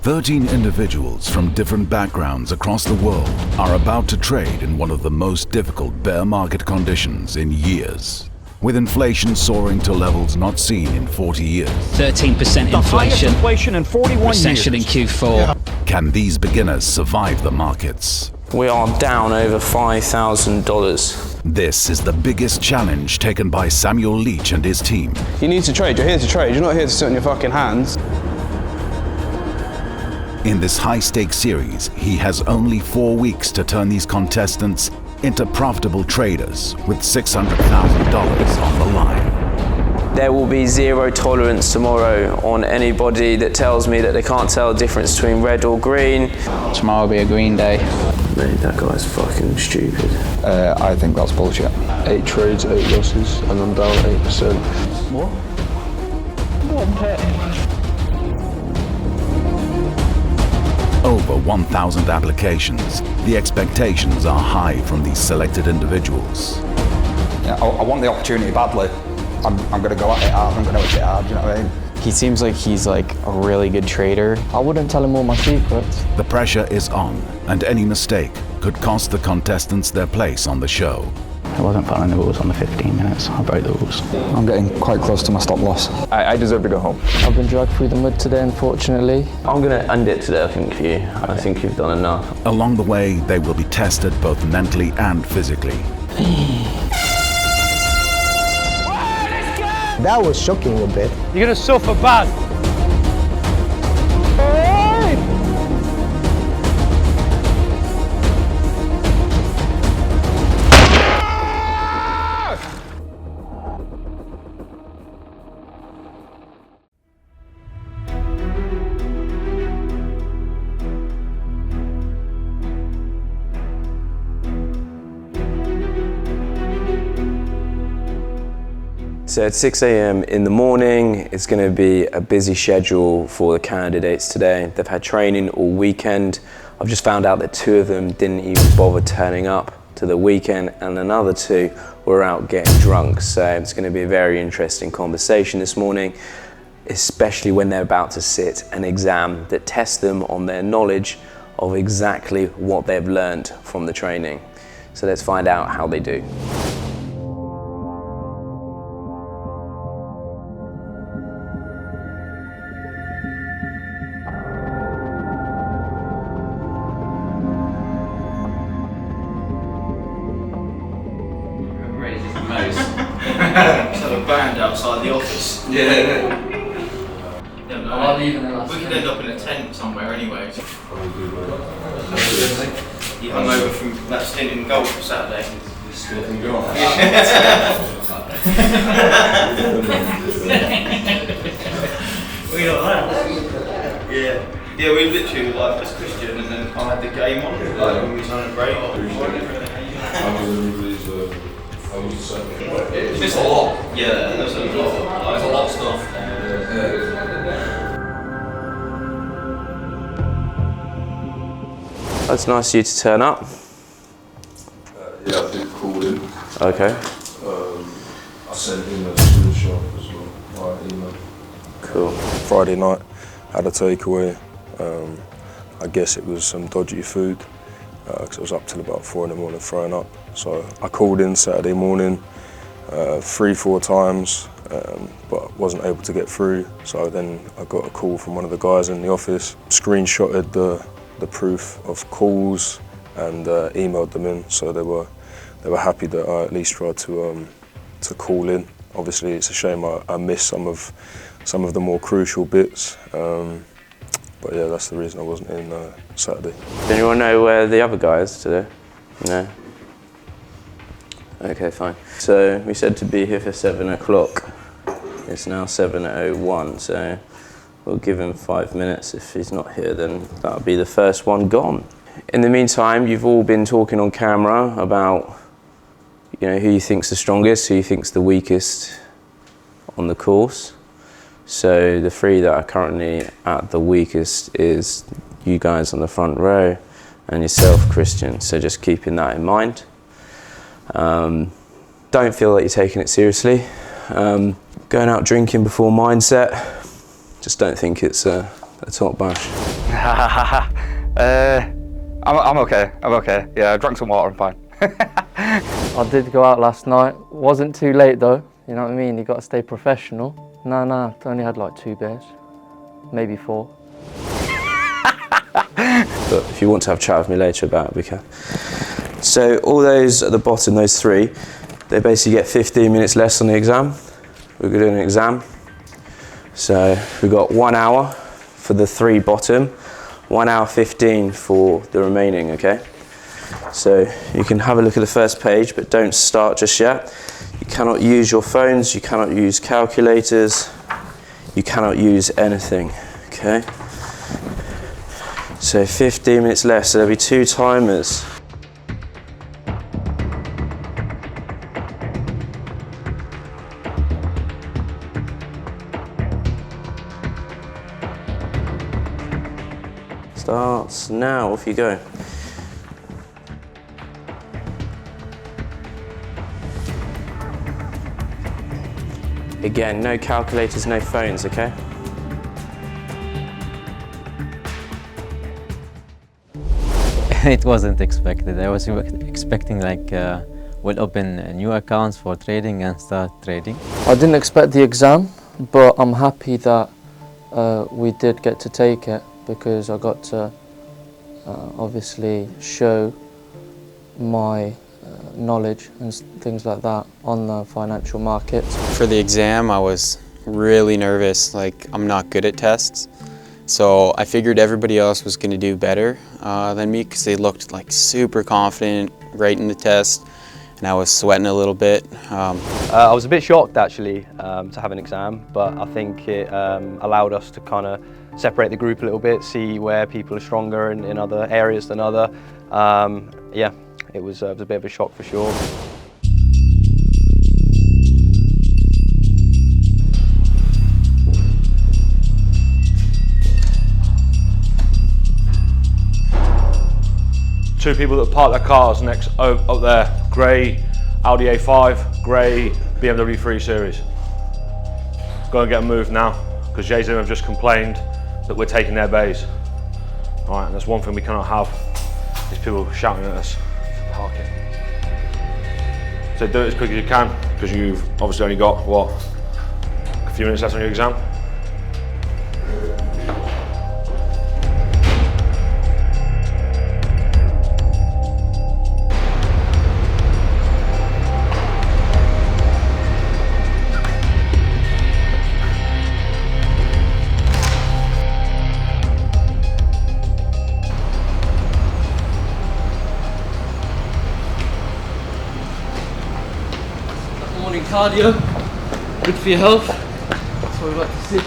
13 individuals from different backgrounds across the world are about to trade in one of the most difficult bear market conditions in years. With inflation soaring to levels not seen in 40 years. 13% inflation in 41 recession years. in Q4. Can these beginners survive the markets? We are down over $5,000. This is the biggest challenge taken by Samuel Leach and his team. You need to trade, you're here to trade, you're not here to sit on your fucking hands. In this high-stakes series, he has only 4 weeks to turn these contestants into profitable traders with $600,000 on the line. There will be zero tolerance tomorrow on anybody that tells me that they can't tell the difference between red or green. Tomorrow will be a green day. Mate, that guy's fucking stupid. I think that's bullshit. 8 trades, 8 losses, and I'm down 8%. What? What? Over 1,000 applications. The expectations are high from these selected individuals. Yeah, I want the opportunity badly. I'm going to go at it hard, I'm going to hit it hard, you know what I mean? He seems like he's a really good trader. I wouldn't tell him all my secrets. The pressure is on, and any mistake could cost the contestants their place on the show. I wasn't following the rules on the 15 minutes. I broke the rules. I'm getting quite close to my stop loss. I deserve to go home. I've been dragged through the mud today, unfortunately. I'm going to end it today, I think, for you. I think you've done enough. Along the way, they will be tested both mentally and physically. That was shocking a bit. You're gonna suffer bad. So at 6 a.m. in the morning, it's going to be a busy schedule for the candidates today. They've had training all weekend. I've just found out that 2 of them didn't even bother turning up to the weekend, and another 2 were out getting drunk. So it's going to be a very interesting conversation this morning, especially when they're about to sit an exam that tests them on their knowledge of exactly what they've learned from the training. So let's find out how they do. Just have a band outside the office. Yeah. We could end up in a tent somewhere anyway. You hung over from that stint in golf Saturday. We got that. Yeah. Yeah, we literally were like, as Christian, and then I had the game on, like when we was on a break. It's just a lot. Yeah, there's a lot. There's a lot of stuff. That's nice of you to turn up. Yeah, I think called in. Okay. I sent him a screenshot as well, via email. Cool. Friday night, had a takeaway. I guess it was some dodgy food, because I was up till about 4 in the morning throwing up. So I called in Saturday morning 3-4 times, but wasn't able to get through. So then I got a call from one of the guys in the office, screenshotted the proof of calls and emailed them in. So they were happy that I at least tried to call in. Obviously, it's a shame I missed some of the more crucial bits. But yeah, that's the reason I wasn't in Saturday. Does anyone know where the other guy is today? No? Okay, fine. So we said to be here for 7 o'clock. It's now 7:01, so we'll give him 5 minutes. If he's not here, then that'll be the first one gone. In the meantime, you've all been talking on camera about, who you think's the strongest, who you think's the weakest on the course. So the 3 that are currently at the weakest is you guys on the front row and yourself, Christian. So just keeping that in mind. Don't feel like you're taking it seriously. Going out drinking before mindset, just don't think it's a top bash. I'm okay. I'm okay. Yeah, I drank some water. I'm fine. I did go out last night. Wasn't too late though. You know what I mean? You got to stay professional. No, only had like 2 beers, maybe 4. But if you want to have a chat with me later about it, we can. So all those at the bottom, those 3, they basically get 15 minutes less on the exam. We're going to do an exam. So we've got 1 hour for the 3 bottom, 1 hour 15 for the remaining, okay? So you can have a look at the first page, but don't start just yet. You cannot use your phones, you cannot use calculators, you cannot use anything, okay? So 15 minutes left, so there'll be 2 timers. Starts now, off you go. Again, no calculators, no phones, okay? It wasn't expected. I was expecting like we'll open new accounts for trading and start trading. I didn't expect the exam, but I'm happy that we did get to take it because I got to obviously show my knowledge and things like that on the financial markets. For the exam, I was really nervous. Like, I'm not good at tests. So I figured everybody else was going to do better than me because they looked like super confident right in the test, and I was sweating a little bit. I was a bit shocked actually to have an exam, but I think it allowed us to kind of separate the group a little bit, see where people are stronger in other areas than other. Yeah, it was a bit of a shock for sure. Two people that park their cars next up there, grey Audi A5, grey BMW 3 Series. Go and get them moved now, because Jay Z have just complained that we're taking their bays. All right, and that's one thing we cannot have, is people shouting at us for parking. So do it as quick as you can, because you've obviously only got, what, a few minutes left on your exam? Morning cardio, good for your health. That's what we like to see.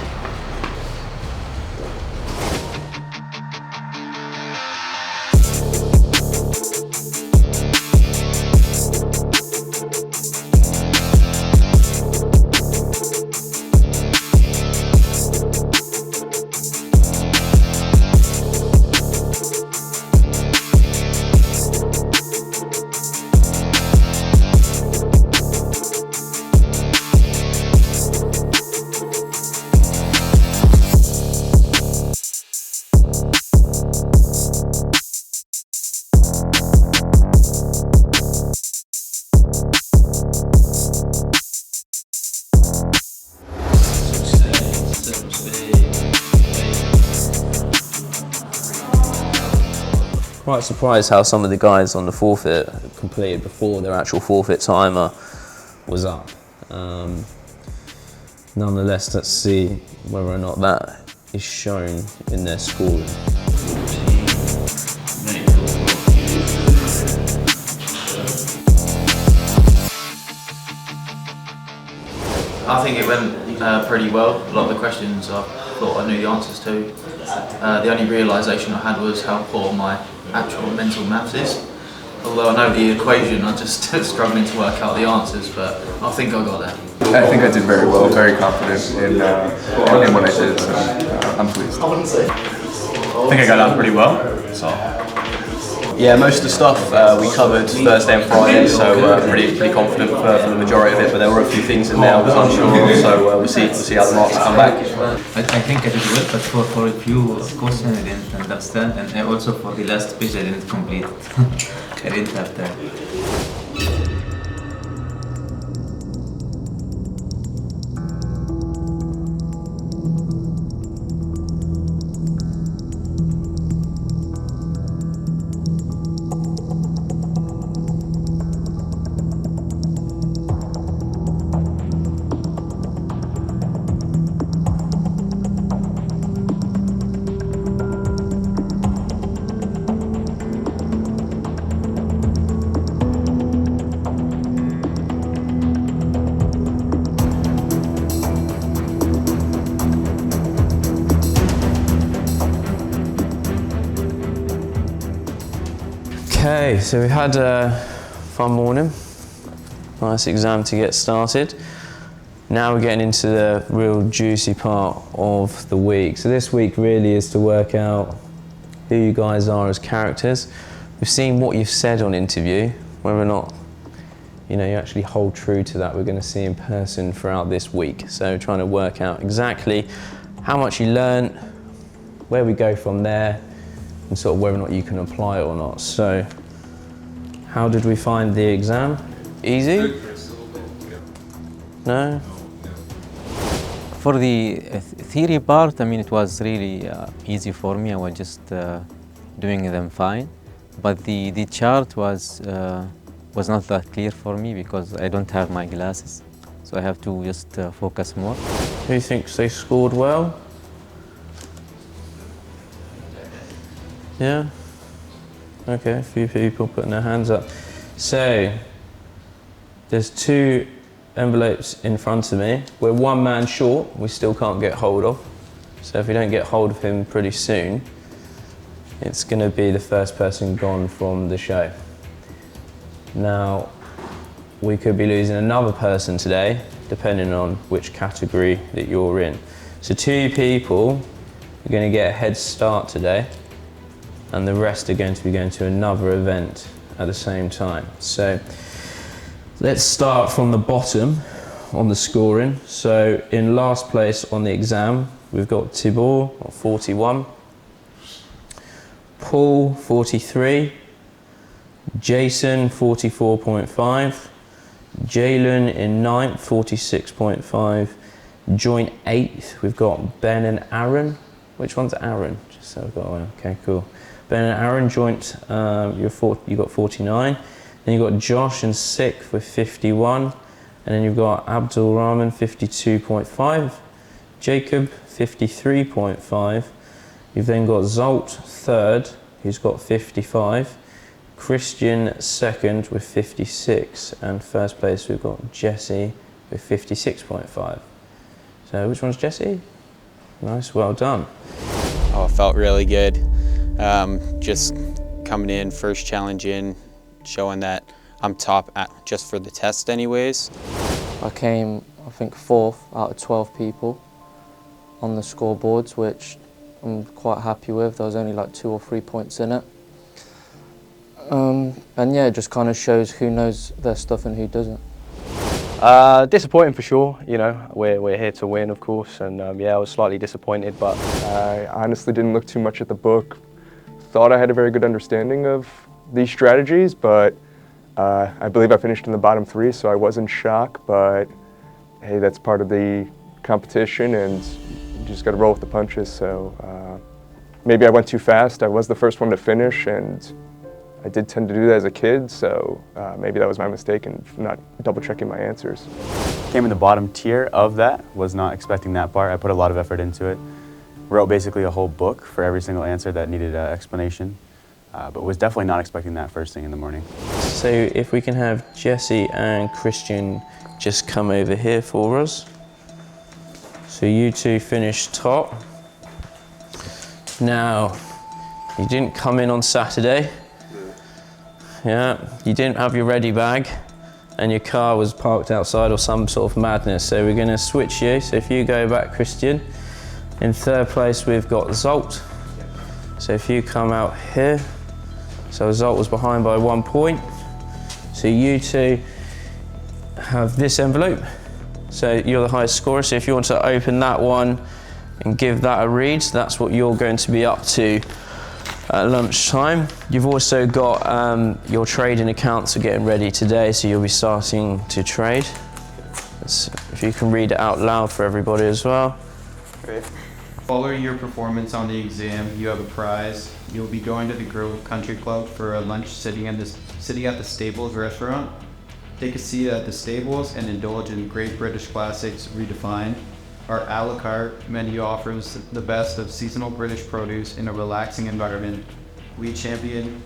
Quite surprised how some of the guys on the forfeit completed before their actual forfeit timer was up. Nonetheless, let's see whether or not that is shown in their scoring. I think it went pretty well. A lot of the questions I thought I knew the answers to. The only realisation I had was how poor my actual mental maths is. Although I know the equation, I'm just struggling to work out the answers, but I think I got there. I think I did very well, very confident in what I did, so I'm pleased. I think I got that pretty well, so Yeah, most of the stuff we covered Thursday and Friday, so pretty confident for the majority of it. But there were a few things in there I was unsure of, so we'll see how the marks come back. I think I did well, but for a few questions I didn't understand, and also for the last page I didn't complete. I didn't have time. Okay, so we had a fun morning, nice exam to get started. Now we're getting into the real juicy part of the week. So this week really is to work out who you guys are as characters. We've seen what you've said on interview, whether or not you actually hold true to that we're going to see in person throughout this week. So trying to work out exactly how much you learnt, where we go from there, and sort of whether or not you can apply it or not. So, how did we find the exam? Easy? No? For the theory part, I mean, it was really easy for me. I was just doing them fine. But the chart was not that clear for me because I don't have my glasses. So I have to just focus more. Who thinks they scored well? Yeah? Okay, a few people putting their hands up. So, there's 2 envelopes in front of me. We're 1 man short, we still can't get hold of. So if we don't get hold of him pretty soon, it's going to be the first person gone from the show. Now, we could be losing another person today, depending on which category that you're in. So 2 people are going to get a head start today, and the rest are going to be going to another event at the same time. So let's start from the bottom on the scoring. So in last place on the exam, we've got Tibor, 41, Paul, 43, Jason, 44.5, Jalen in 9th, 46.5, joint 8th, we've got Ben and Aaron. Which one's Aaron? Just so I've got one. Okay, cool. Ben and Aaron joint, you got 49. Then you've got Josh in 6th with 51. And then you've got Abdul Rahman, 52.5. Jacob, 53.5. You've then got Zolt, 3rd, who's got 55. Christian, 2nd with 56. And first place we've got Jesse with 56.5. So which one's Jesse? Nice, well done. Oh, it felt really good. Just coming in, first challenge in, showing that I'm top just for the test anyways. I came, I think, 4th out of 12 people on the scoreboards, which I'm quite happy with. There was only like 2 or 3 points in it. And yeah, it just kind of shows who knows their stuff and who doesn't. Disappointing for sure, we're here to win, of course, and yeah, I was slightly disappointed, but I honestly didn't look too much at the book. Thought I had a very good understanding of these strategies, but I believe I finished in the bottom 3, so I wasn't shocked, but hey, that's part of the competition, and you just got to roll with the punches. So maybe I went too fast. I was the first one to finish, and I did tend to do that as a kid, so maybe that was my mistake in not double-checking my answers. Came in the bottom tier of that, was not expecting that part. I put a lot of effort into it. Wrote basically a whole book for every single answer that needed an explanation, but was definitely not expecting that first thing in the morning. So if we can have Jesse and Christian just come over here for us. So you 2 finished top. Now, you didn't come in on Saturday. Yeah, you didn't have your ready bag and your car was parked outside or some sort of madness. So we're gonna switch you. So if you go back, Christian. In 3rd place, we've got Zolt. So if you come out here. So the result was behind by 1 point. So you two have this envelope. So you're the highest scorer, so if you want to open that one and give that a read, that's what you're going to be up to at lunchtime. You've also got your trading accounts are getting ready today, so you'll be starting to trade. So if you can read it out loud for everybody as well. Great. Following your performance on the exam, you have a prize. You'll be going to the Grove Country Club for a lunch sitting at the Stables restaurant. Take a seat at the Stables and indulge in great British classics redefined. Our a la carte menu offers the best of seasonal British produce in a relaxing environment. We champion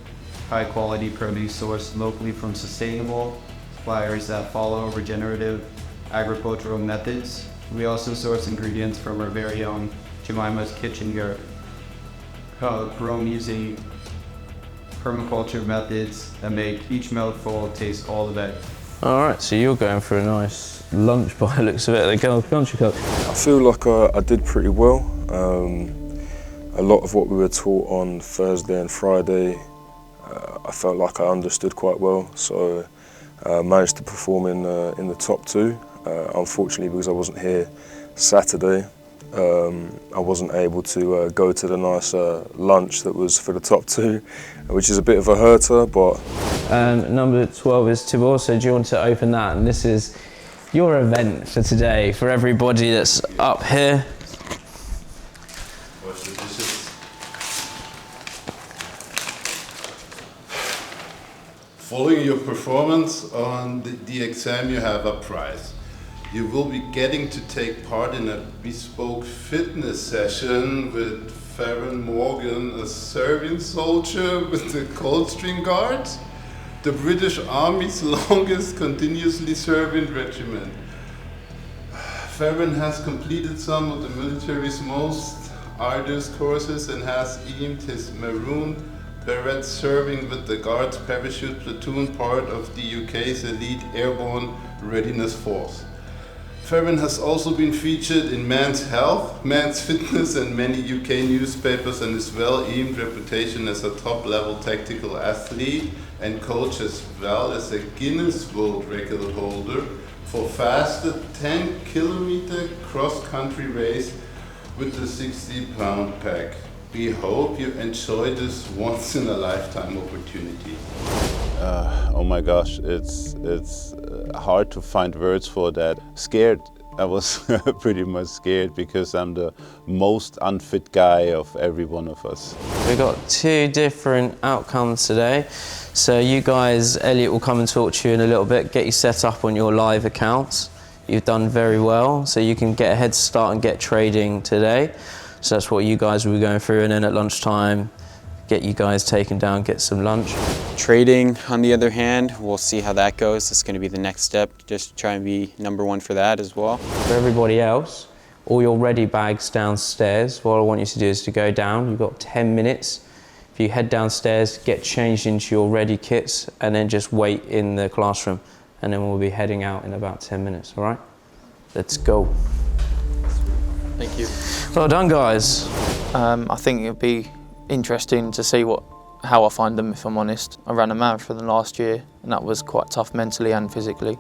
high quality produce sourced locally from sustainable suppliers that follow regenerative agricultural methods. We also source ingredients from our very own Jemima's Kitchen Garden, grown using permaculture methods that make each mouthful taste all the better. All right, so you're going for a nice lunch by the looks of it at the Country Club. I feel like I did pretty well. A lot of what we were taught on Thursday and Friday, I felt like I understood quite well. So I managed to perform in the top two. Unfortunately, because I wasn't here Saturday, I wasn't able to go to the nice lunch that was for the top two, which is a bit of a hurter, but... Number 12 is Tibor, so do you want to open that? And this is your event for today, for everybody that's up here. Following your performance on the exam, you have a prize. You will be getting to take part in a bespoke fitness session with Farron Morgan, a Serbian soldier with the Coldstream Guards, the British Army's longest continuously serving regiment. Farron has completed some of the military's most arduous courses and has earned his maroon beret serving with the Guards Parachute Platoon, part of the UK's elite airborne readiness force. Farron has also been featured in Man's Health, Man's Fitness and many UK newspapers, and his well-earned reputation as a top-level tactical athlete and coach, as well as a Guinness World Record holder for fastest 10-kilometer cross-country race with the 60-pound pack. We hope you enjoy this once-in-a-lifetime opportunity. Oh my gosh, it's hard to find words for that. Scared, I was pretty much scared because I'm the most unfit guy of every one of us. We've got two different outcomes today. So you guys, Elliot will come and talk to you in a little bit, get you set up on your live accounts. You've done very well, so you can get a head start and get trading today. So that's what you guys will be going through, and then at lunchtime, get you guys taken down, get some lunch. Trading, on the other hand, we'll see how that goes. It's going to be the next step, just try and be #1 for that as well. For everybody else, all your ready bags downstairs. What I want you to do is to go down. You've got 10 minutes. If you head downstairs, get changed into your ready kits, and then just wait in the classroom. And then we'll be heading out in about 10 minutes, all right? Let's go. Thank you. Well done, guys. I think it'll be interesting to see how I find them, if I'm honest. I ran a marathon last year, and that was quite tough mentally and physically.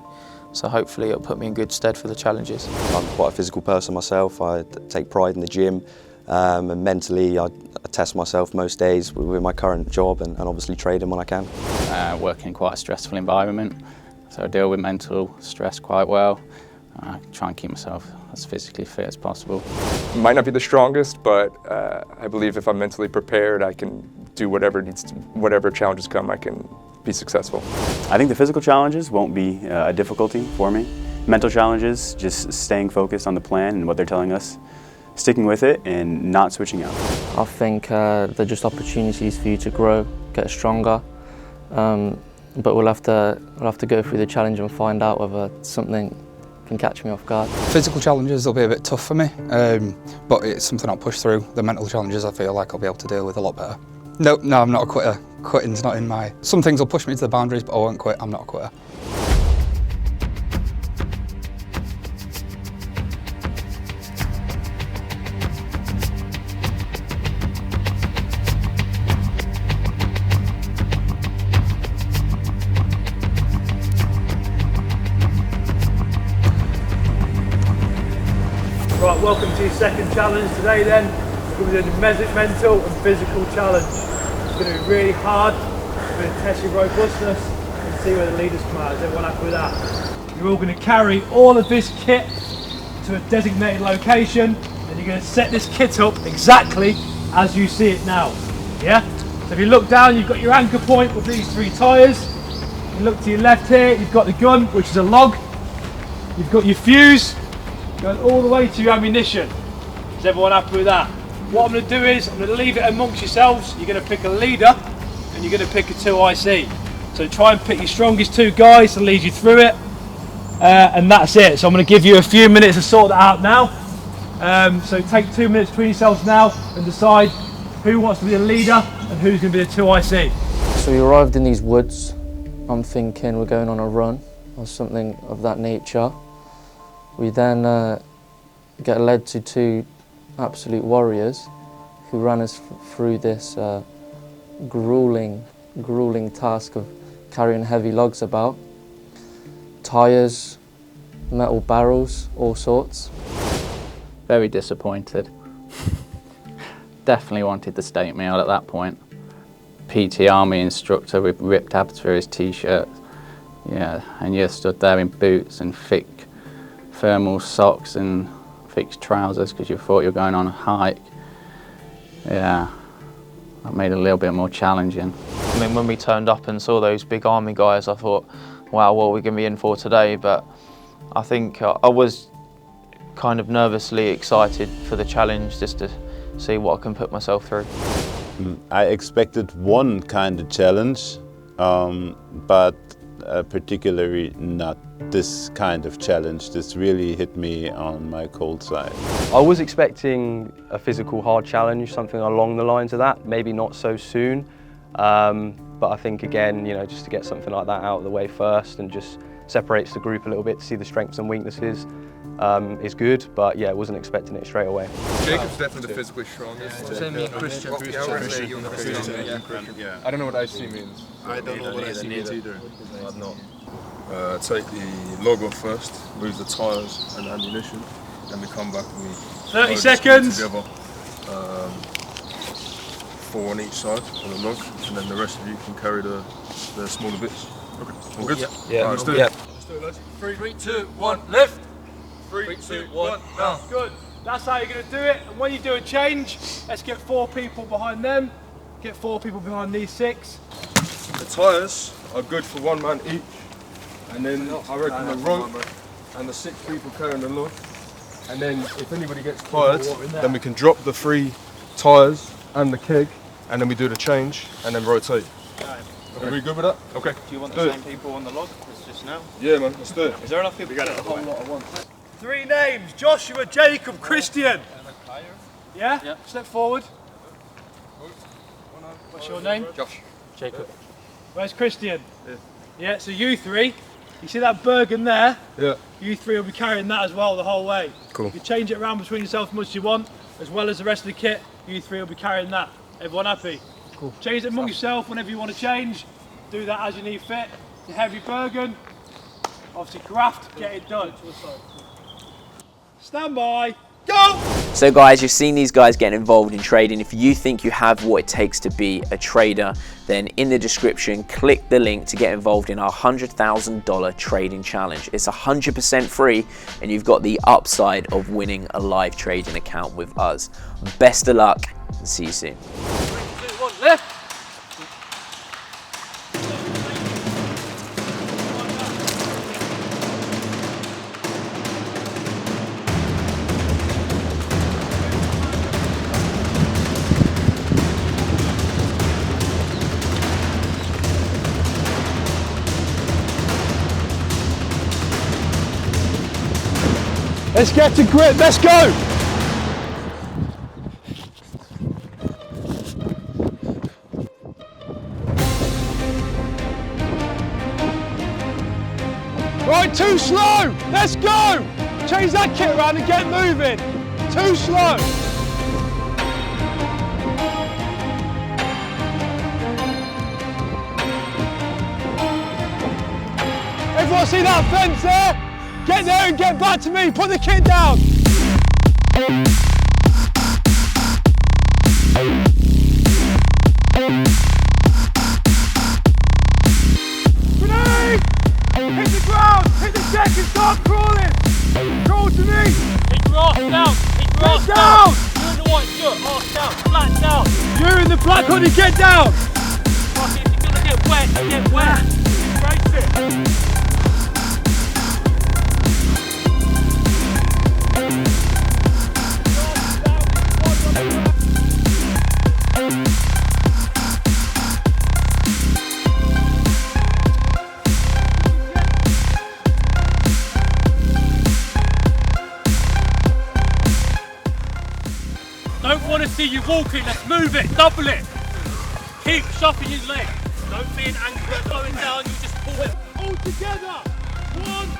So hopefully it'll put me in good stead for the challenges. I'm quite a physical person myself. I take pride in the gym, and mentally I test myself most days with my current job and obviously trading when I can. Working in quite a stressful environment, so I deal with mental stress quite well. I try and keep myself as physically fit as possible. Might not be the strongest, but I believe if I'm mentally prepared, I can do whatever challenges come, I can be successful. I think the physical challenges won't be a difficulty for me. Mental challenges, just staying focused on the plan and what they're telling us, sticking with it and not switching out. I think they're just opportunities for you to grow, get stronger, but we'll have to go through the challenge and find out whether something can catch me off guard. Physical challenges will be a bit tough for me, but it's something I'll push through. The mental challenges I feel like I'll be able to deal with a lot better. No, I'm not a quitter. Quitting's not in my... Some things will push me to the boundaries, but I won't quit. I'm not a quitter. Right, welcome to your second challenge today then. We're going to do the mental and physical challenge. It's going to be really hard. We're going to test your robustness and see where the leaders come out. Is everyone happy with that? You're all going to carry all of this kit to a designated location and you're going to set this kit up exactly as you see it now. Yeah? So if you look down, you've got your anchor point with these 3 tyres. You look to your left here, you've got the gun, which is a log. You've got your fuse, going all the way to your ammunition. Is everyone happy with that? What I'm going to do is, I'm going to leave it amongst yourselves. You're going to pick a leader, and you're going to pick a 2IC. So try and pick your strongest 2 guys to lead you through it. And that's it. So I'm going to give you a few minutes to sort that out now. So take 2 minutes between yourselves now, and decide who wants to be the leader, and who's going to be the 2IC. So we arrived in these woods. I'm thinking we're going on a run or something of that nature. We then get led to 2 absolute warriors who ran us through this grueling task of carrying heavy logs about. Tyres, metal barrels, all sorts. Very disappointed. Definitely wanted to stake me out at that point. PT Army instructor with ripped abs for his t-shirt. Yeah, and you stood there in boots and thick thermal socks and thick trousers because you thought you were going on a hike. Yeah, that made it a little bit more challenging. I mean, when we turned up and saw those big army guys, I thought, wow, what are we going to be in for today? But I think I was kind of nervously excited for the challenge just to see what I can put myself through. I expected one kind of challenge, but particularly not this kind of challenge. This really hit me on my cold side. I was expecting a physical hard challenge, something along the lines of that, maybe not so soon. But I think again, you know, just to get something like that out of the way first and just separates the group a little bit to see the strengths and weaknesses is good, but yeah, I wasn't expecting it straight away. Jacob's definitely the physically strongest. So me and Christian. Yeah. I don't know what IC means. I don't know what IC means either. I'm not. Take the log off first, move the tyres and ammunition, then we come back and we 30 seconds together. 4 on each side on the log, and then the rest of you can carry the smaller bits. Okay, all good? Yeah. Right, let's do it. Let's do it, lads. 3, 2, 1, lift. 3, 2, 1, now. Good. That's how you're going to do it. And when you do a change, let's get 4 people behind them. Get 4 people behind these 6. The tyres are good for 1 man each, and then I reckon the rope and the 6 people carrying the log. And then if anybody gets tired, then we can drop the 3 tyres and the keg, and then we do the change and then rotate. Okay. Are we good with that? Okay. Do you want the same people on the log as just now? Yeah, man, let's do it. Is there enough people to get a whole lot at once? 3 names: Joshua, Jacob, Christian. Yeah? Yeah. Step forward. What's your name? Josh. Jacob. Where's Christian? Yeah, so you 3. You see that Bergen there? Yeah. You 3 will be carrying that as well the whole way. Cool. You can change it around between yourself as much as you want, as well as the rest of the kit. You 3 will be carrying that. Everyone happy? Cool. Change it among yourself whenever you want to change. Do that as you need fit. It's a heavy Bergen. Obviously craft, get it done. Stand by. Go! So guys, you've seen these guys getting involved in trading. If you think you have what it takes to be a trader, then in the description, click the link to get involved in our $100,000 trading challenge. It's 100% free, and you've got the upside of winning a live trading account with us. Best of luck, and see you soon. 3, 2, 1, left. Let's get to grip, let's go! Right, too slow! Let's go! Change that kit around and get moving! Too slow! Everyone see that fence there? Get there and get back to me, put the kit down! Grenade! Hit the ground! Hit the deck and start crawling! Crawl to me! Hit your ass down! Hit your ass down! You in the white shirt, ass down, flat down! You in the black hoodie, get down! Fuck it, if you're gonna get wet, you get wet! Brace it! Don't want to see you walking, let's move it, double it! Keep shuffling your leg. Don't be an anchor going down, you just pull it. All together! One!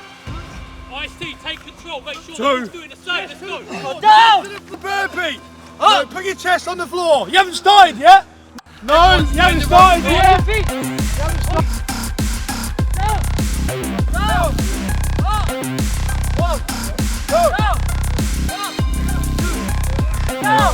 IC, take control, make sure Two. he's doing the same, let's go! Down! Burpee! No, put your chest on the floor. You haven't started yet? No, you haven't started yet. You haven't started. Down! One! Go! Down!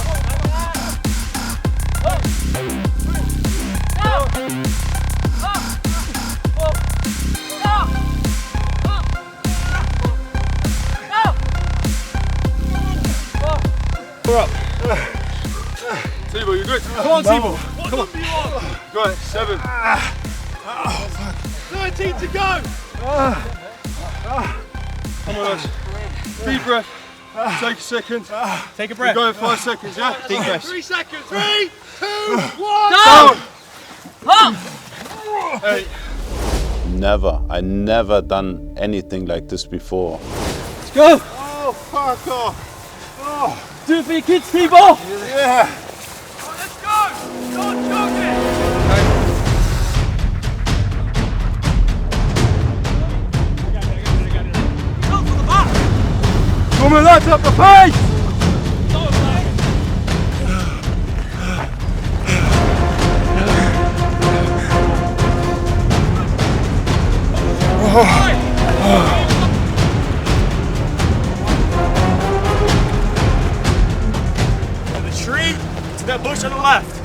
We're up. Tebow, you're good. Come on, Tebow. Come on. Go ahead, 7. 13 to go. Come on, lads. Deep breath. Take a second. Take a breath. We're going 5 seconds, yeah? Deep breath. 3 seconds. 3, 2, 1. Down. Up. Hey. I never done anything like this before. Let's go. Oh, fuck off. Oh. Do it for your kids, Tebow. Yeah. Let's go. Start jogging. Come on, lads, up the pace! From the tree to that bush on the left.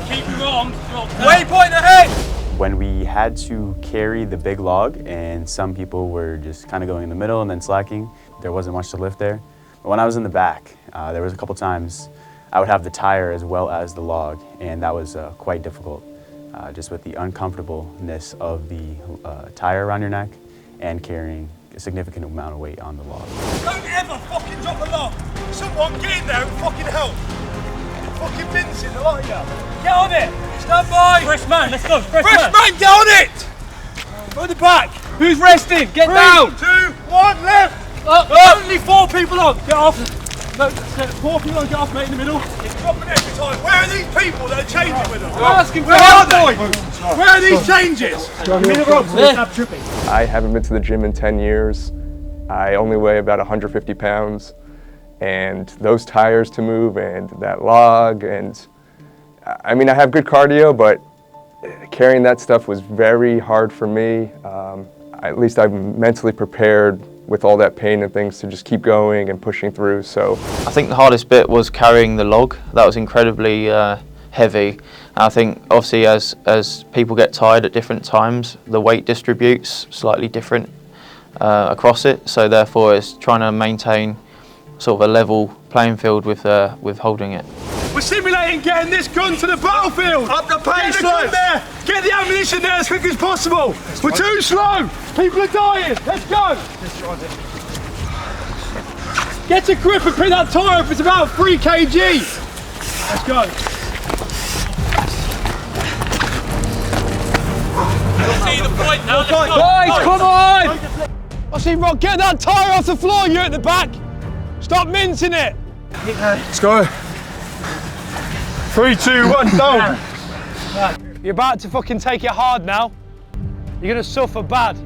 Keep your arms dropped down. Waypoint ahead! When we had to carry the big log and some people were just kind of going in the middle and then slacking, there wasn't much to lift there. But when I was in the back, there was a couple times I would have the tire as well as the log, and that was quite difficult, just with the uncomfortableness of the tire around your neck and carrying a significant amount of weight on the log. Don't ever fucking drop a log. Someone get in there and fucking help. Fucking mincing, a lot of you. Get on it. Stand by. Fresh man, let's go. Fresh man, get on it. Go in the back. Who's resting? Get down. 2, 1, left. Only 4 people on. Get off. No, 4 people on. Get off, mate, in the middle. It's dropping every time. Where are these people that are changing with them? We're asking where are they? Where are these changes? Stop tripping. I haven't been to the gym in 10 years. I only weigh about 150 pounds. And those tires to move and that log, and I mean, I have good cardio, but carrying that stuff was very hard for me. At least I'm mentally prepared with all that pain and things to just keep going and pushing through. So I think the hardest bit was carrying the log. That was incredibly heavy. I think obviously as people get tired at different times, the weight distributes slightly different across it. So therefore it's trying to maintain sort of a level playing field with holding it. We're simulating getting this gun to the battlefield. Up the pace, get the gun there. Get the ammunition there as quick as possible. We're too slow. People are dying. Let's go. Get a grip and pick that tyre up. It's about 3 kg. Let's go. See the point now, let's go. Guys, come on. I see Rob, get that tyre off the floor, you at the back. Stop mincing it. Let's go. 3, 2, 1, down. You're about to fucking take it hard now. You're gonna suffer bad.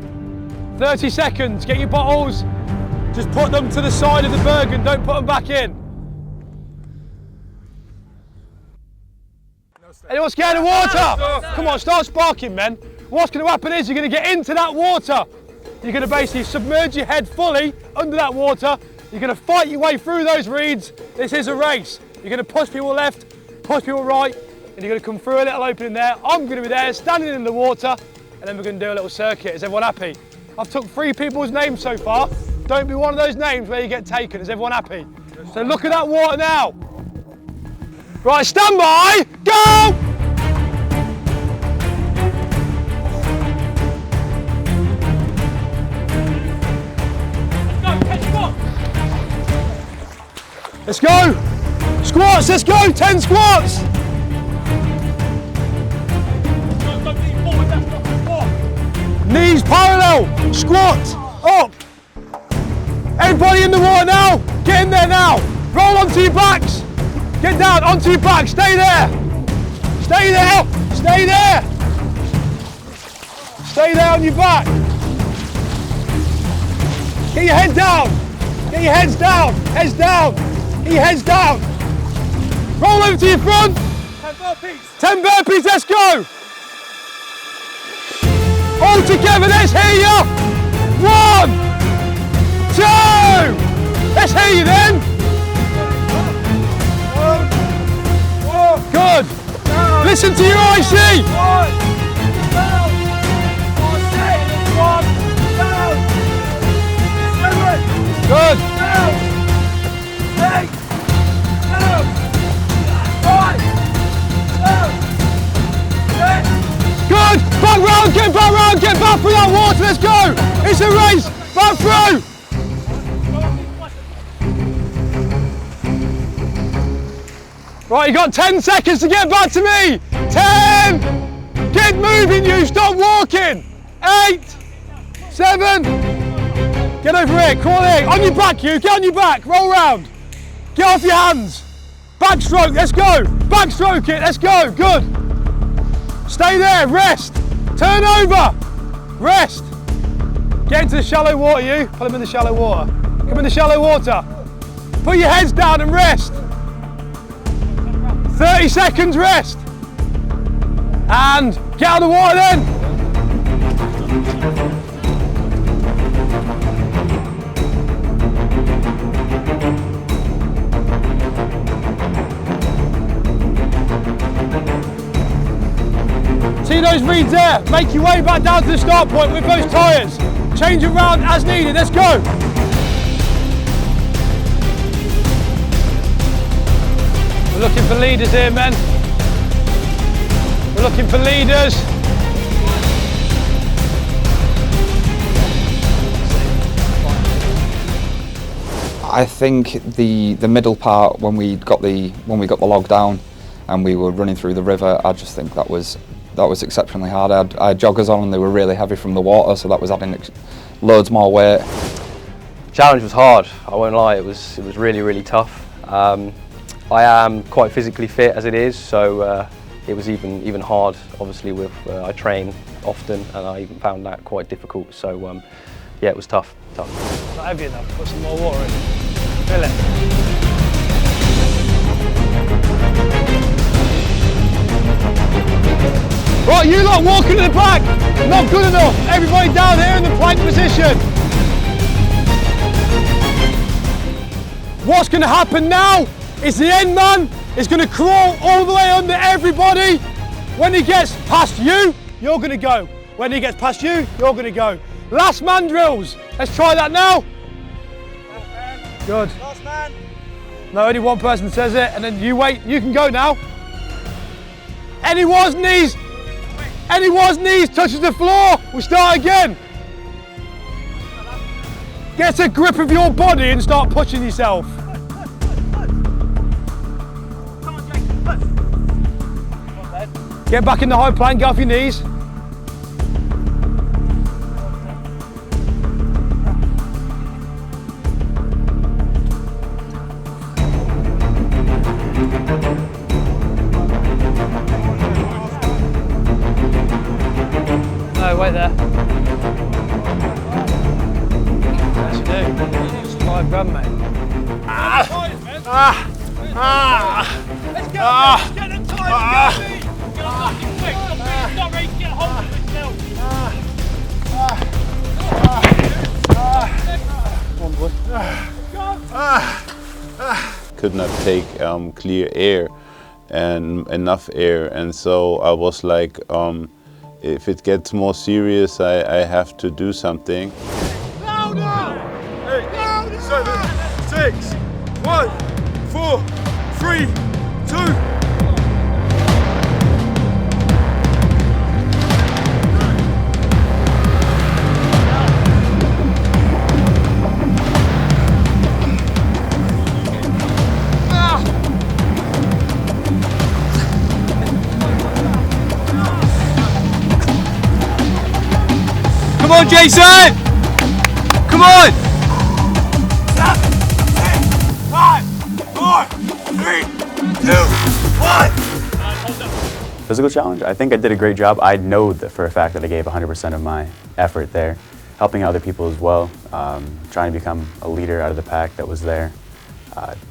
30 seconds, get your bottles. Just put them to the side of the Bergen, don't put them back in. Anyone scared of water? Come on, start sparking, men. What's gonna happen is you're gonna get into that water. You're gonna basically submerge your head fully under that water, You're going to fight your way through those reeds. This is a race. You're going to push people left, push people right, and you're going to come through a little opening there. I'm going to be there, standing in the water, and then we're going to do a little circuit. Is everyone happy? I've took 3 people's names so far. Don't be one of those names where you get taken. Is everyone happy? So look at that water now. Right, stand by, go! Let's go! Squats, let's go! 10 squats! Knees parallel, squat, up. Everybody in the water now, get in there now. Roll onto your backs. Get down, onto your back, stay there. Stay there, stay there. Stay there on your back. Get your head down. Get your heads down, heads down. Get your heads down. Roll over to your front. 10 burpees. 10 burpees, let's go. All together, let's hear you. 1, 2. Let's hear you then. Good. Listen to your IC. 1, 2, 3, 4, 5, 6, 7, 8, 9, 10. Good! Back round, get back through that water, let's go! It's a race, back through! Right, you got 10 seconds to get back to me! 10! Get moving you, stop walking! 8, 7, get over here, crawl in, on your back you, get on your back, roll round. Get off your hands. Backstroke, let's go. Backstroke it, let's go, good. Stay there, rest. Turn over, rest. Get into the shallow water you, put them in the shallow water. Come in the shallow water. Put your heads down and rest. 30 seconds rest. And get out of the water then. See those reeds there? Make your way back down to the start point with those tyres. Change it round as needed, let's go. We're looking for leaders here, men. We're looking for leaders. I think the middle part when we got the log down and we were running through the river, I just think that was exceptionally hard. I had joggers on and they were really heavy from the water, so that was adding loads more weight. Challenge was hard, I won't lie, it was really, really tough. I am quite physically fit as it is, so it was even hard, obviously, with I train often and I even found that quite difficult, so yeah, it was tough. Not heavy enough, put some more water in. Fill it. Right, you lot walking to the back, not good enough. Everybody down here in the plank position. What's going to happen now is the end man is going to crawl all the way under everybody. When he gets past you, you're going to go. When he gets past you, you're going to go. Last man drills. Let's try that now. Good. Last man. No, only one person says it, and then you wait. You can go now. Anyone's knees touches the floor. We'll start again. Get a grip of your body and start pushing yourself. Get back in the high plank, get off your knees. No, wait there. Yes, you do. It's 5 grand, mate. Let's go, let's get them tired, go, Lee. Get on fucking quick, stop ready to get hold of it now. Come on, boy. Could not take clear air and enough air, and so I was like, if it gets more serious, I have to do something. Louder! 8, 7, 6, 1, 4, 3, 2. Come on, Jason! Come on! 5, 4, 3, 2, 1. Physical challenge, I think I did a great job. I know that for a fact that I gave 100% of my effort there, helping other people as well, trying to become a leader out of the pack that was there.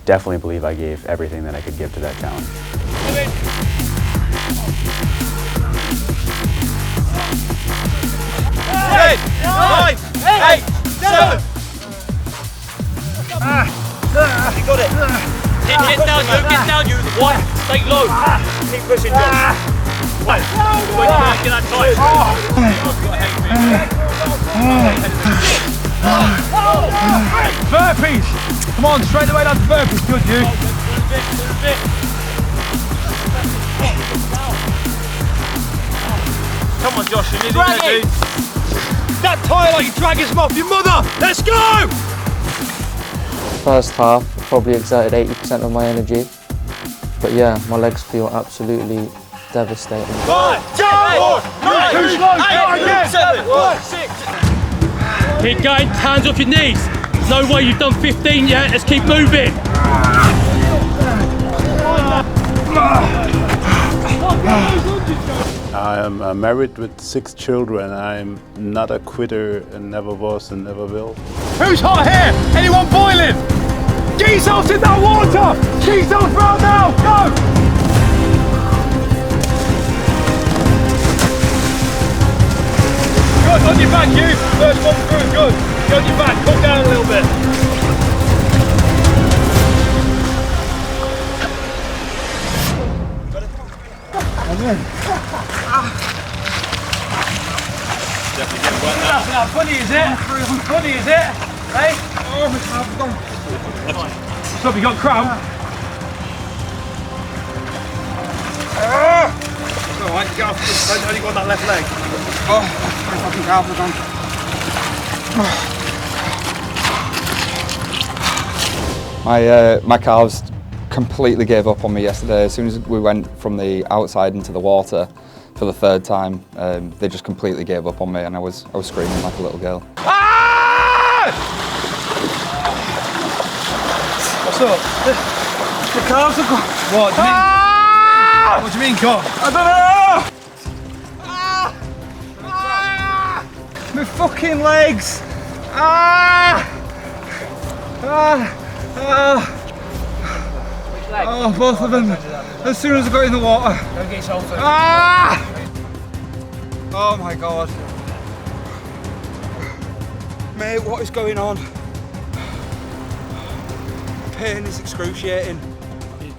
Definitely believe I gave everything that I could give to that challenge. 10, 9, 8, 7. You got it. Get down, you. The white. Stay low. Keep pushing, Josh. Wait, get that tight. Burpees! Come on, straight away down to burpees. Good, you. Come on, Josh, you need it, dude. That tire like you drag his off your mother. Let's go! First half, probably exerted 80% of my energy. But yeah, my legs feel absolutely devastating. 5, 4, 3, 2, 8, 7, 6. Keep going, hands off your knees. No way you've done 15 yet, let's keep moving. I am married with 6 children. I'm not a quitter and never was and never will. Who's hot here? Anyone boiling? Get yourselves in that water! Get yourselves round now! Go! Good, on your back, you. First one through, good. Get on your back, come down a little bit. That's not funny, is it? Funny, is it? Hey? What's up, you got cramp? It's alright, get off. Don't only got that left leg. Oh, my fucking calves are gone. My calves completely gave up on me yesterday. As soon as we went from the outside into the water for the 3rd time, they just completely gave up on me, and I was screaming like a little girl. What's up? The calves are gone. What do you mean? What do you mean, gone? I don't know! My fucking legs! Oh, both of them. As soon as I got in the water. Go get yourself first. Oh my god. Mate, what is going on? Pain is excruciating.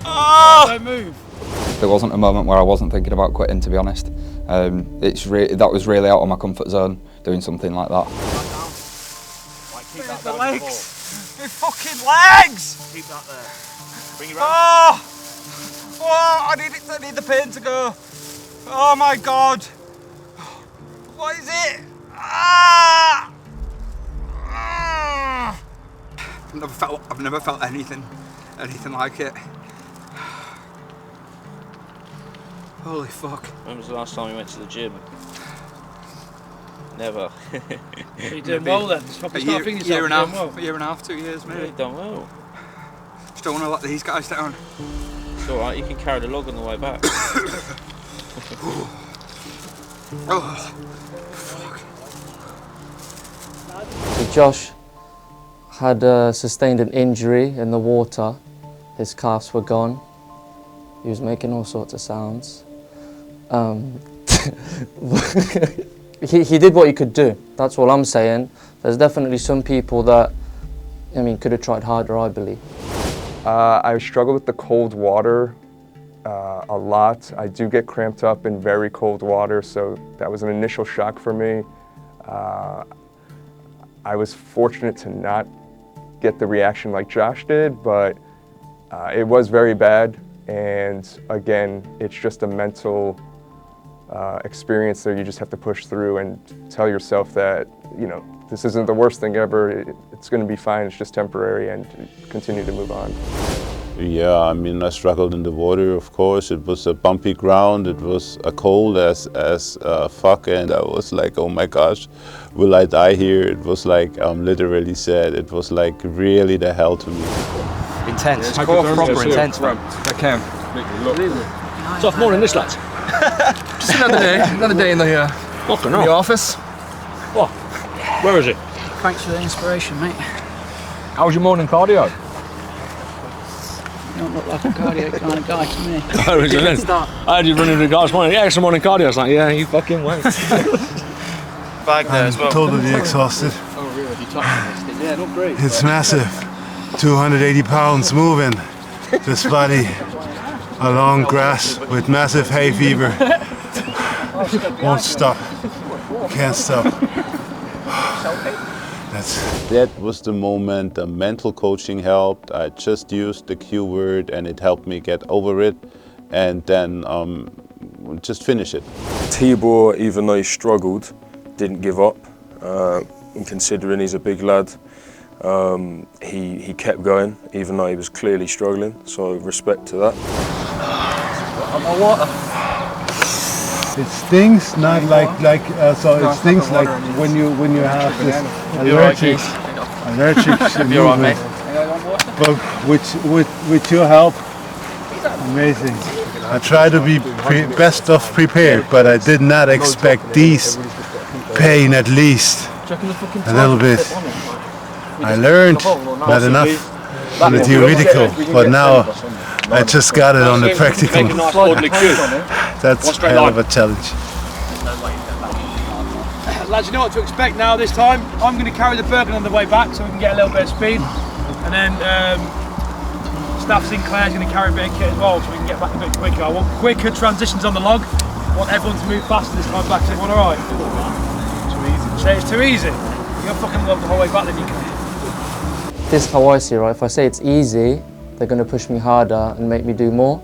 Don't move. There wasn't a moment where I wasn't thinking about quitting, to be honest. That was really out of my comfort zone, doing something like that. The legs! My fucking legs! Keep that there. Bring your I need the pain to go. Oh my god. What is it? I've never felt anything like it. Holy fuck. When was the last time you went to the gym? Never. You're doing well then. A year and a half, 2 years maybe. Yeah, you've done well. Just don't want to let these guys down. It's alright, you can carry the log on the way back. Oh, So Josh had sustained an injury in the water. His calves were gone. He was making all sorts of sounds. He did what he could do. That's all I'm saying. There's definitely some people that I mean, could have tried harder, I believe. I struggle with the cold water a lot. I do get cramped up in very cold water, so that was an initial shock for me. I was fortunate to not get the reaction like Josh did, but it was very bad. And again, it's just a mental experience that you just have to push through and tell yourself that, you know, this isn't the worst thing ever. It's going to be fine. It's just temporary, and continue to move on. Yeah, I mean, I struggled in the water, of course. It was a bumpy ground. It was a cold as fuck, and I was like, oh my gosh, will I die here? It was like, literally said, it was like really the hell to me. Intense. It's proper intense, man. I can. Tough morning, this lads. Just another day in the office. What? Where is it? Thanks for the inspiration, mate. How was your morning cardio? You don't look like a cardio kind of guy to me. Oh, isn't it? I had you running the guys morning. Yeah, some morning cardio. I was like, yeah, you fucking wait. Bag there as well. Totally exhausted. Oh, really? You touched it? Yeah, not great. It's massive. 280 pounds moving. This body along grass with massive hay fever. Won't stop. Can't stop. That was the moment the mental coaching helped. I just used the Q word and it helped me get over it and then just finish it. Tibor, even though he struggled, didn't give up. And considering he's a big lad, he kept going even though he was clearly struggling, so respect to that. My water. It stings, not so it stings like when you have this allergic movement. But with your help, amazing. I try to be best of prepared, but I did not expect these pain at least a little bit. I learned not enough on the theoretical, but now I just got it on the practical. That's a hell of a challenge. Lads, you know what to expect now this time. I'm going to carry the Birkin on the way back so we can get a little bit of speed. And then Staff Sinclair's going to carry a bit of kit as well so we can get back a bit quicker. I want quicker transitions on the log. I want everyone to move faster this time back. Is everyone alright? Too easy. Say it's too easy. You're fucking love the whole way back then you can. This is how I see it, right? If I say it's easy, they're going to push me harder and make me do more,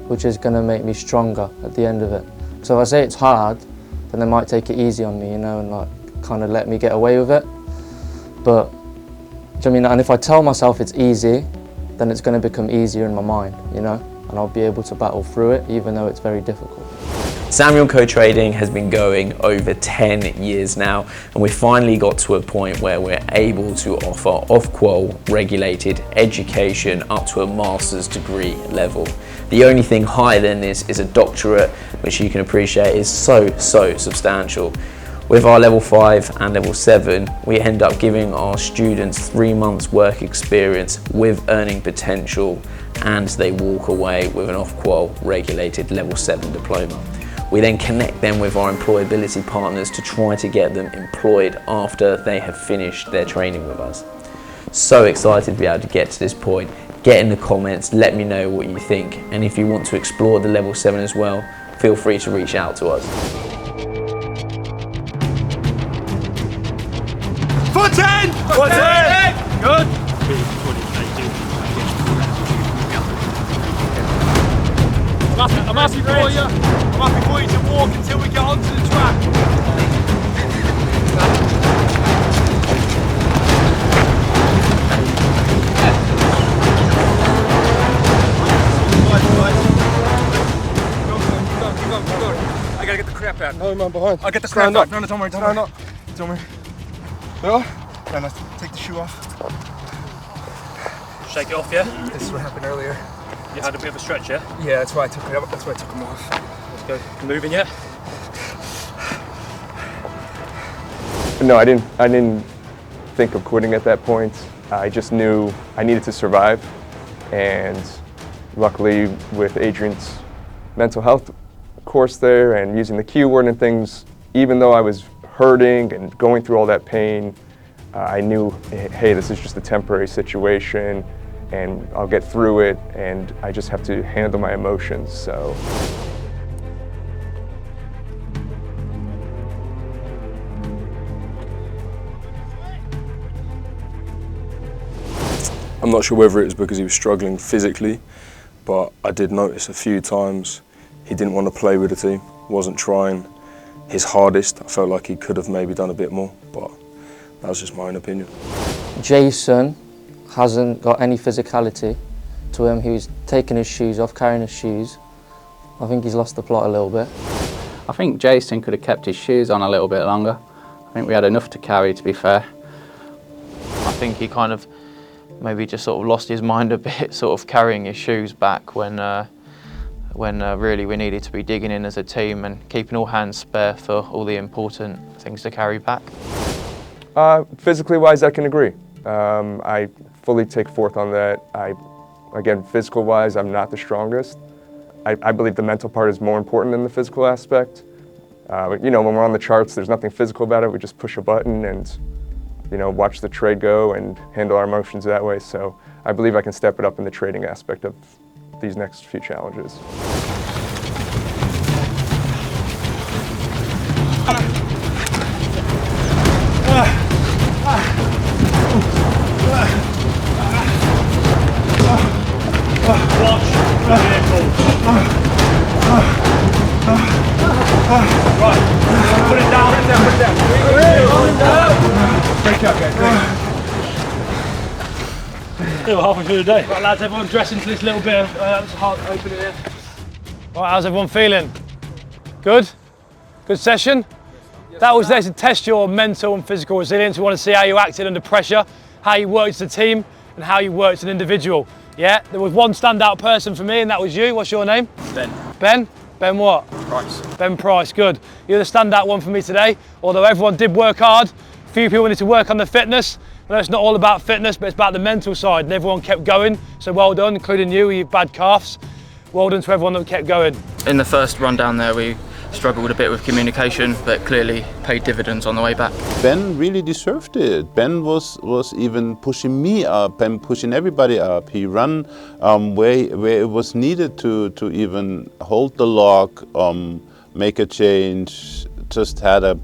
which is going to make me stronger at the end of it. So if I say it's hard, then they might take it easy on me, you know, and like kind of let me get away with it. But, do you know what I mean? And if I tell myself it's easy, then it's going to become easier in my mind, you know, and I'll be able to battle through it, even though it's very difficult. Samuel Co-Trading has been going over 10 years now, and we finally got to a point where we're able to offer off-qual regulated education up to a master's degree level. The only thing higher than this is a doctorate, which you can appreciate is so substantial. With our level 5 and level 7, we end up giving our students 3 months work experience with earning potential, and they walk away with an off-qual regulated level 7 diploma. We then connect them with our employability partners to try to get them employed after they have finished their training with us. So excited to be able to get to this point. Get in the comments, let me know what you think, and if you want to explore the level 7 as well, feel free to reach out to us. Foot in! Foot in! Good. I'm happy for you. I'm happy for you to walk until we get onto the track. I gotta get the crap out. No, man, behind. I'll get the crap out. No, don't worry, Stand up. Don't worry. Yeah? No, take the shoe off. Shake it off, yeah? This is what happened earlier. You had a bit of a stretch, yeah? Yeah, that's why I took it up. That's why I took them off. Let's go. Moving yet? No, I didn't think of quitting at that point. I just knew I needed to survive, and luckily with Adrian's mental health course there and using the Q word and things, even though I was hurting and going through all that pain, I knew, hey, this is just a temporary situation and I'll get through it, and I just have to handle my emotions, so. I'm not sure whether it was because he was struggling physically, but I did notice a few times he didn't want to play with the team, wasn't trying his hardest. I felt like he could have maybe done a bit more, but that was just my own opinion. Jason hasn't got any physicality to him. He was taking his shoes off, carrying his shoes. I think he's lost the plot a little bit. I think Jason could have kept his shoes on a little bit longer. I think we had enough to carry, to be fair. I think he kind of maybe just sort of lost his mind a bit, sort of carrying his shoes back when really we needed to be digging in as a team and keeping all hands spare for all the important things to carry back. Physically wise, I can agree. I fully take forth on that. Again, physical wise, I'm not the strongest. I believe the mental part is more important than the physical aspect. You know, when we're on the charts, there's nothing physical about it. We just push a button and, you know, watch the trade go and handle our emotions that way. So I believe I can step it up in the trading aspect of these next few challenges. Right, put it down, put it down. Break up, guys, break. Still halfway through the day. Right, lads, everyone dressing to this little bit of heart opening here. Right, how's everyone feeling? Good? Good session? That was there to test your mental and physical resilience. We want to see how you acted under pressure, how you worked as a team, and how you worked as an individual. Yeah, there was one standout person for me, and that was you. What's your name? Ben. Ben? Ben what? Price. Ben Price, good. You're the standout one for me today. Although everyone did work hard, a few people need to work on their fitness. I know it's not all about fitness, but it's about the mental side, and everyone kept going. So well done, including you with your bad calves. Well done to everyone that kept going. In the first run down there, we struggled a bit with communication, but clearly paid dividends on the way back. Ben really deserved it. Ben was even pushing me up and pushing everybody up. He ran where it was needed to even hold the lock, make a change, just had a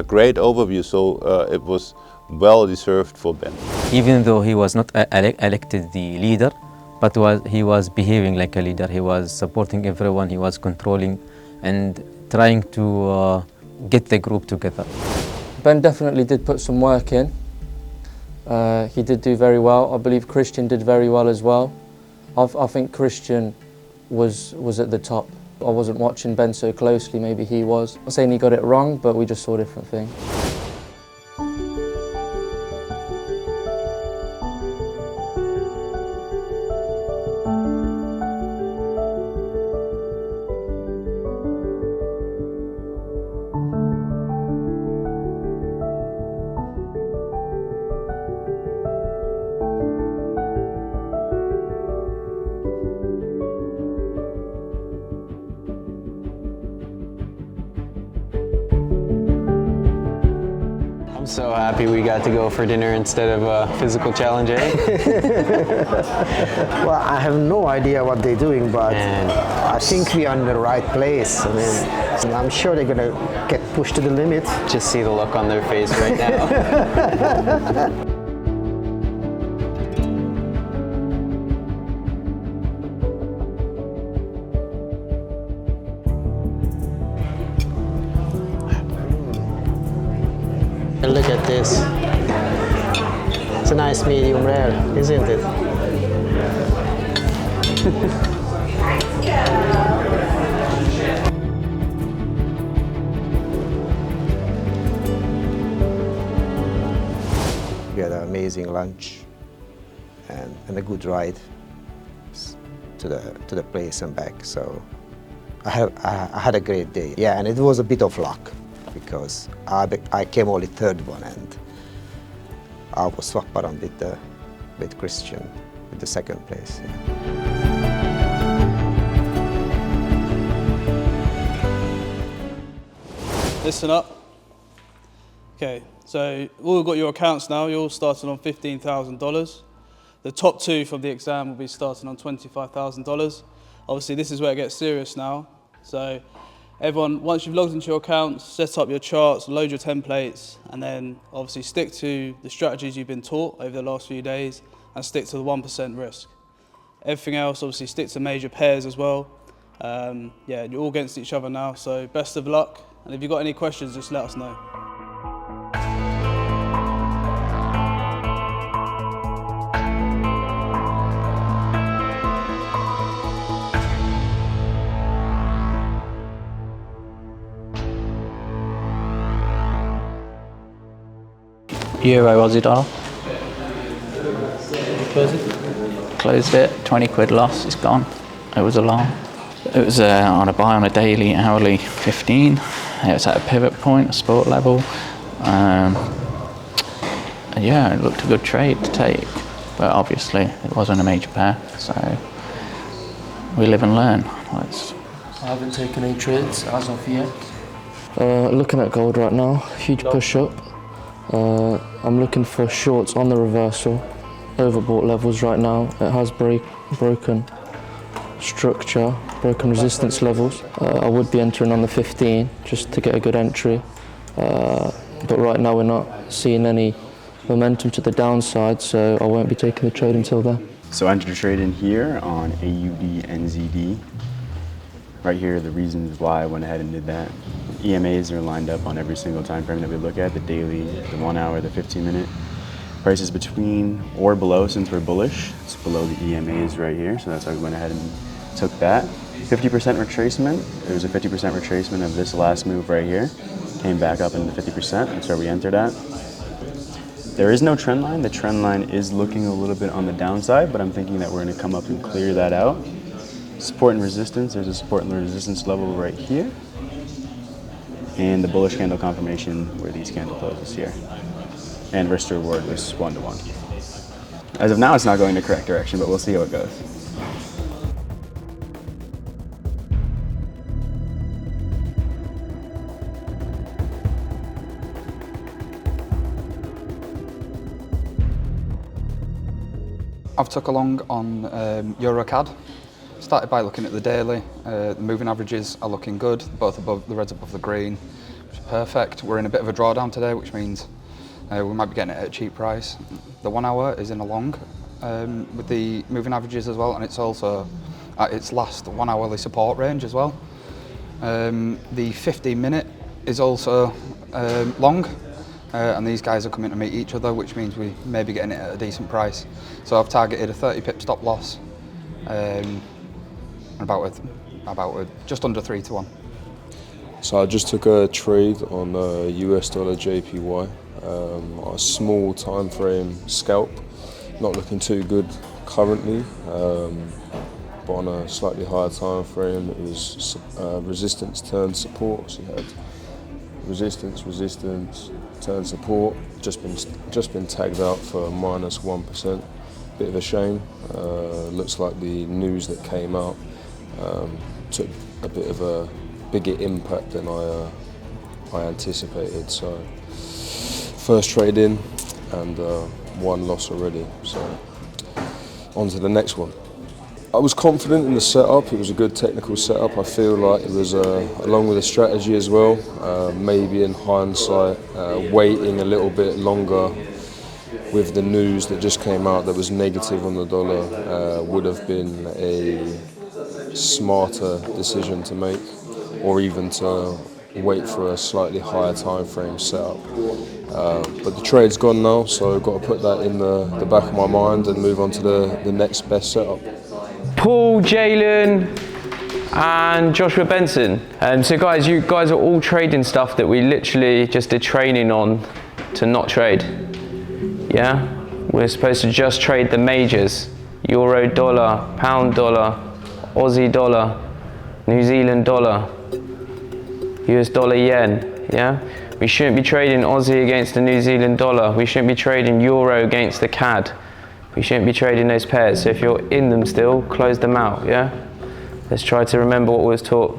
great overview, so it was well deserved for Ben. Even though he was not elected the leader, but he was behaving like a leader. He was supporting everyone, he was controlling and trying to get the group together. Ben definitely did put some work in. He did do very well. I believe Christian did very well as well. I think Christian was at the top. I wasn't watching Ben so closely, maybe he was. I'm not saying he got it wrong, but we just saw different things. I'm so happy we got to go for dinner instead of a physical challenge, eh? Well, I have no idea what they're doing, but I think we're in the right place. I mean, I'm sure they're gonna get pushed to the limit. Just see the look on their face right now. Look at this. It's a nice medium rare, isn't it? We had an amazing lunch and a good ride to the place and back. So I had a great day. Yeah, and it was a bit of luck, because I came only third one, and I was swapped around with Christian with the second place. Yeah. Listen up. Okay, So all got your accounts now, you're all starting on $15,000. The top two from the exam will be starting on $25,000. Obviously this is where it gets serious now. So everyone, once you've logged into your accounts, set up your charts, load your templates, and then obviously stick to the strategies you've been taught over the last few days and stick to the 1% risk. Everything else, obviously stick to major pairs as well. Yeah, you're all against each other now, so best of luck. And if you've got any questions, just let us know. Euro, Aussie dollar. Close it? Closed it, 20 quid loss, it's gone. It was a long. It was on a buy on a daily, hourly 15. It was at a pivot point, a sport level. And yeah, it looked a good trade to take, but obviously it wasn't a major pair, so we live and learn. I haven't taken any trades as of yet. Looking at gold right now, huge push up. I'm looking for shorts on the reversal, overbought levels right now. It has broken structure, broken resistance levels. I would be entering on the 15 just to get a good entry, but right now we're not seeing any momentum to the downside, so I won't be taking the trade until then. So I entered a trade in here on AUD NZD. Right here are the reasons why I went ahead and did that. EMAs are lined up on every single time frame that we look at, the daily, the 1 hour, the 15-minute. Prices between or below, since we're bullish, it's below the EMAs right here, so that's why we went ahead and took that. 50% retracement, there was a 50% retracement of this last move right here. Came back up into 50%, that's where we entered at. There is no trend line. The trend line is looking a little bit on the downside, but I'm thinking that we're gonna come up and clear that out. Support and resistance, there's a support and resistance level right here. And the bullish candle confirmation where these candle closes here. And risk to reward was 1 to 1. As of now, it's not going the correct direction, but we'll see how it goes. I've took along on EuroCAD. Started by looking at the daily. The moving averages are looking good, both above the reds above the green, which is perfect. We're in a bit of a drawdown today, which means we might be getting it at a cheap price. The 1 hour is in a long with the moving averages as well, and it's also at its last 1 hourly support range as well. The 15-minute is also long, and these guys are coming to meet each other, which means we may be getting it at a decent price. So I've targeted a 30 pip stop loss, about with just under 3 to 1. So I just took a trade on US dollar JPY, a small time frame scalp, not looking too good currently, but on a slightly higher time frame it was resistance turned support. So you had resistance, turn support, just been tagged out for -1%. Bit of a shame. Looks like the news that came out took a bit of a bigger impact than I anticipated. So first trade in and 1 loss already. So on to the next one. I was confident in the setup. It was a good technical setup. I feel like it was along with the strategy as well. Maybe in hindsight, waiting a little bit longer with the news that just came out that was negative on the dollar would have been a smarter decision to make, or even to wait for a slightly higher time frame setup. But the trade's gone now, so I've got to put that in the back of my mind and move on to the next best setup. Paul, Jalen and Joshua Benson. So guys, you guys are all trading stuff that we literally just did training on to not trade. Yeah? We're supposed to just trade the majors. Euro dollar, pound dollar, Aussie dollar, New Zealand dollar, US dollar yen, yeah? We shouldn't be trading Aussie against the New Zealand dollar. We shouldn't be trading Euro against the CAD. We shouldn't be trading those pairs. So if you're in them still, close them out, yeah? Let's try to remember what was taught.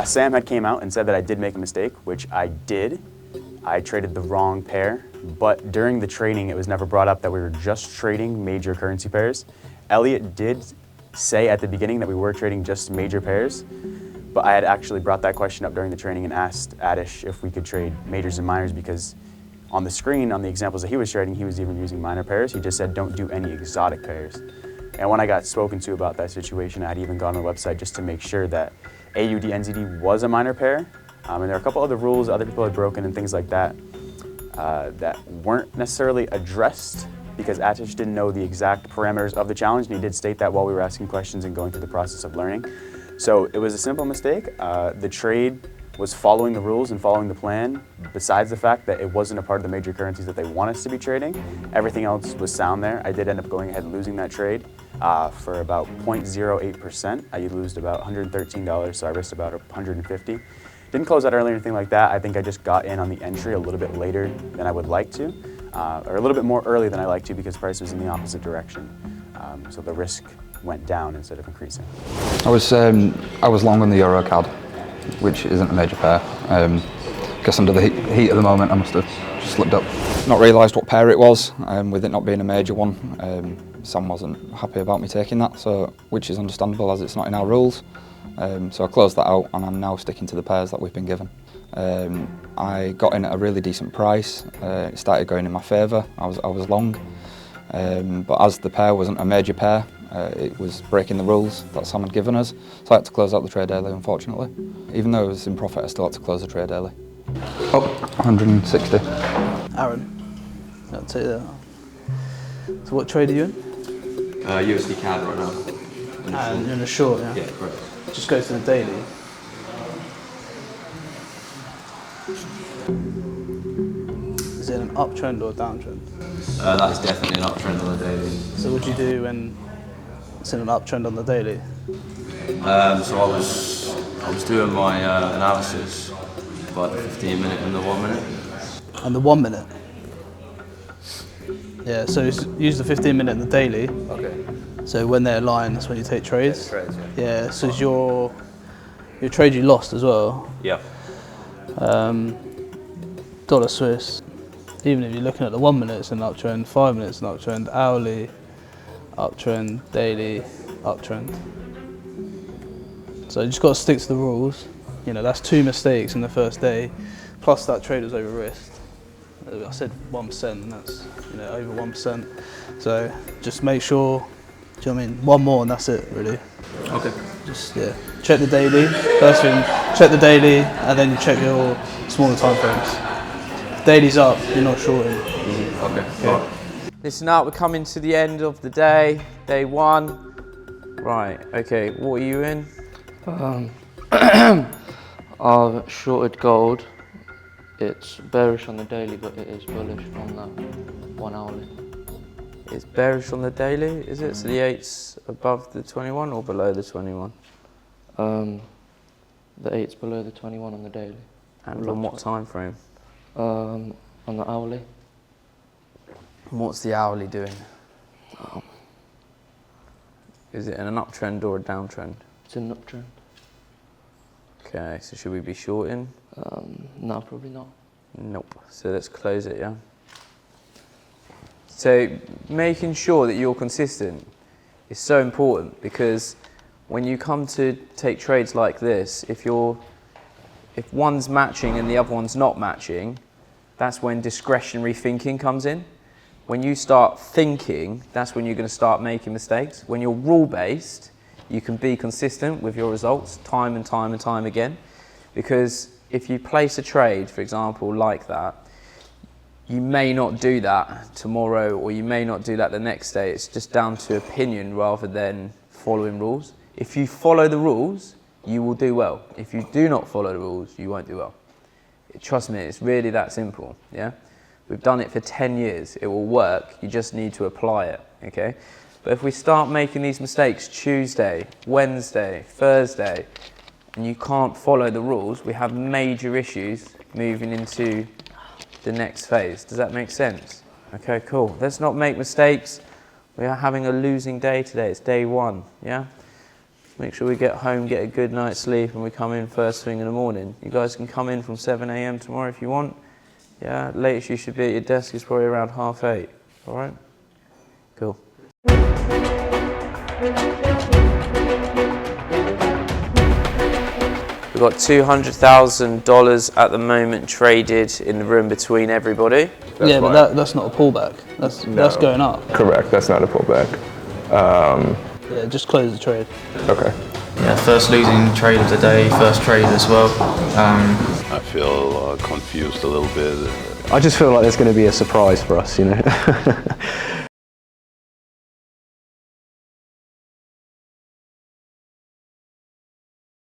Sam had came out and said that I did make a mistake, which I did. I traded the wrong pair, but during the training it was never brought up that we were just trading major currency pairs. Elliot did say at the beginning that we were trading just major pairs, but I had actually brought that question up during the training and asked Adish if we could trade majors and minors, because on the screen, on the examples that he was trading, he was even using minor pairs. He just said, don't do any exotic pairs. And when I got spoken to about that situation, I'd even gone on the website just to make sure that AUD NZD was a minor pair. And there are a couple other rules other people had broken and things like that that weren't necessarily addressed because Atish didn't know the exact parameters of the challenge, and he did state that while we were asking questions and going through the process of learning. So it was a simple mistake. The trade was following the rules and following the plan, besides the fact that it wasn't a part of the major currencies that they want us to be trading. Everything else was sound there. I did end up going ahead and losing that trade for about 0.08%. I lost about $113, so I risked about $150. Didn't close out early or anything like that. I think I just got in on the entry a little bit later than I would like to, or a little bit more early than I like to, because price was in the opposite direction. So the risk went down instead of increasing. I was long on the Euro card, which isn't a major pair. Guess under the heat at the moment I must have just slipped up. Not realised what pair it was, with it not being a major one. Sam wasn't happy about me taking that, so which is understandable as it's not in our rules. So I closed that out and I'm now sticking to the pairs that we've been given. I got in at a really decent price. It started going in my favour. I was long, but as the pair wasn't a major pair, it was breaking the rules that Sam had given us, so I had to close out the trade early, unfortunately. Even though I was in profit, I still had to close the trade early. Oh, 160. Aaron, I'll tell you that. So what trade are you in? USD CAD right now. And you're in a short, yeah? Yeah, correct. Just go to the daily. Is it an uptrend or a downtrend? That is definitely an uptrend on the daily. So what do you do when it's in an uptrend on the daily? So I was doing my analysis by the 15 minute and the 1 minute. And the 1 minute? Yeah, so use the 15 minute and the daily. Okay. So when they're aligned, that's when you take trades? Yeah, trades, yeah. So is your trade you lost as well? Yeah. Dollar Swiss, even if you're looking at the 1 minute, it's an uptrend, 5 minutes an uptrend, hourly, uptrend, daily, uptrend. So you just got to stick to the rules. You know, that's 2 mistakes in the first day, plus that trade was over risked. I said 1%, and that's over 1%. So just make sure, do you know what I mean? One more and that's it, really. Okay. Just check the daily. First thing, check the daily, and then you check your smaller time frames. Daily's up, you're not shorting. Okay. Listen up, we're coming to the end of the day, day one. Right, okay, what are you in? I've shorted gold. It's bearish on the daily, but it is bullish on the 1 hourly. It's bearish on the daily, is it? So the 8's above the 21 or below the 21? The 8's below the 21 on the daily. And on what time frame? On the hourly. And what's the hourly doing? Is it an uptrend or a downtrend? It's an uptrend. Okay, so should we be shorting? No, probably not. Nope. So let's close it, yeah? So making sure that you're consistent is so important, because when you come to take trades like this, if one's matching and the other one's not matching, that's when discretionary thinking comes in. When you start thinking, that's when you're going to start making mistakes. When you're rule-based, you can be consistent with your results time and time and time again. Because if you place a trade, for example, like that, you may not do that tomorrow, or you may not do that the next day. It's just down to opinion rather than following rules. If you follow the rules, you will do well. If you do not follow the rules, you won't do well. Trust me, it's really that simple, yeah? We've done it for 10 years. It will work. You just need to apply it, okay? But if we start making these mistakes Tuesday, Wednesday, Thursday, and you can't follow the rules, we have major issues moving into the next phase. Does that make sense? Okay, cool. Let's not make mistakes. We are having a losing day today. It's day one, yeah? Make sure we get home, get a good night's sleep, and we come in first thing in the morning. You guys can come in from 7 AM tomorrow if you want. Yeah, latest you should be at your desk is probably around 8:30. All right? Cool. We've got $200,000 at the moment traded in the room between everybody. Yeah, but that's not a pullback. That's going up. Correct, that's not a pullback. Yeah, just close the trade. Okay. Yeah, first losing trade of the day, first trade as well. I feel confused a little bit. I just feel like there's going to be a surprise for us, you know.